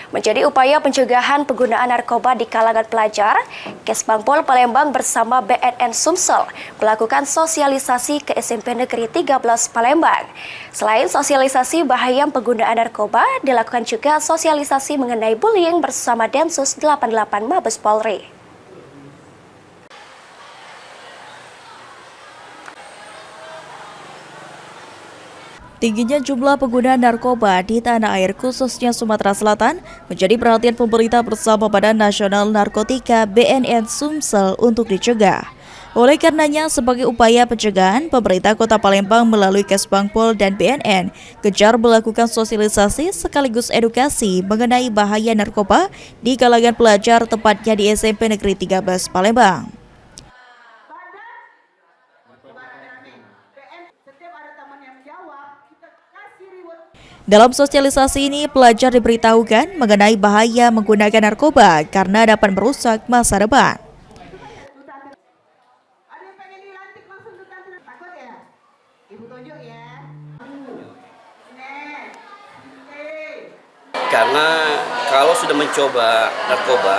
Menjadi upaya pencegahan penggunaan narkoba di kalangan pelajar, Kesbangpol Palembang bersama BNN Sumsel melakukan sosialisasi ke SMP Negeri 13 Palembang. Selain sosialisasi bahaya penggunaan narkoba, dilakukan juga sosialisasi mengenai bullying bersama Densus 88 Mabes Polri. Tingginya jumlah pengguna narkoba di tanah air khususnya Sumatera Selatan menjadi perhatian pemerintah bersama Badan Nasional Narkotika BNN Sumsel untuk dicegah. Oleh karenanya, sebagai upaya pencegahan, pemerintah Kota Palembang melalui Kesbangpol dan BNN gencar melakukan sosialisasi sekaligus edukasi mengenai bahaya narkoba di kalangan pelajar tepatnya di SMP Negeri 13 Palembang. Dalam sosialisasi ini, pelajar diberitahukan mengenai bahaya menggunakan narkoba karena dapat merusak masa depan. Karena kalau sudah mencoba narkoba,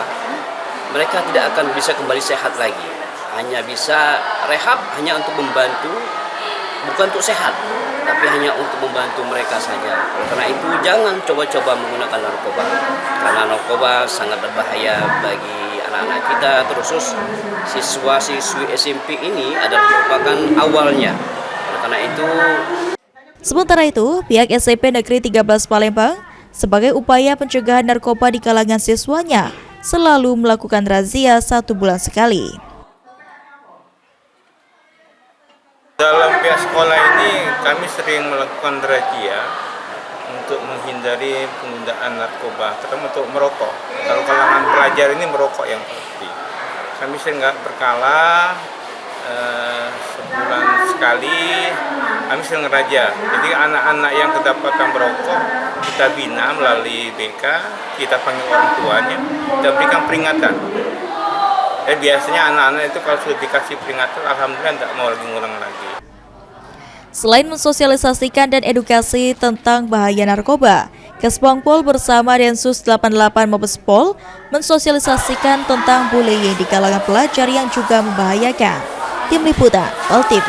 mereka tidak akan bisa kembali sehat lagi. Hanya bisa rehab, hanya untuk membantu, bukan untuk sehat, tapi hanya untuk membantu mereka saja. Karena itu jangan coba-coba menggunakan narkoba, karena narkoba sangat berbahaya bagi anak-anak kita, terus siswa-siswi SMP ini adalah merupakan awalnya. Karena itu. Sementara itu, pihak SMP Negeri 13 Palembang sebagai upaya pencegahan narkoba di kalangan siswanya selalu melakukan razia 1 bulan sekali. Dalam pihak sekolah ini kami sering melakukan razia untuk menghindari penggunaan narkoba, terutama untuk merokok. Kalau kalangan pelajar ini merokok yang pasti. Kami sering berkala, sebulan sekali kami sering razia. Jadi anak-anak yang kedapatan merokok kita bina melalui BK, kita panggil orang tuanya, kita berikan peringatan. Dan biasanya anak-anak itu kalau sudah dikasih peringatan, alhamdulillah tidak mau lagi ngulang lagi. Selain mensosialisasikan dan edukasi tentang bahaya narkoba, Kesbangpol bersama Densus 88 Mabes Pol mensosialisasikan tentang bullying di kalangan pelajar yang juga membahayakan. Tim Liputan, POL TV.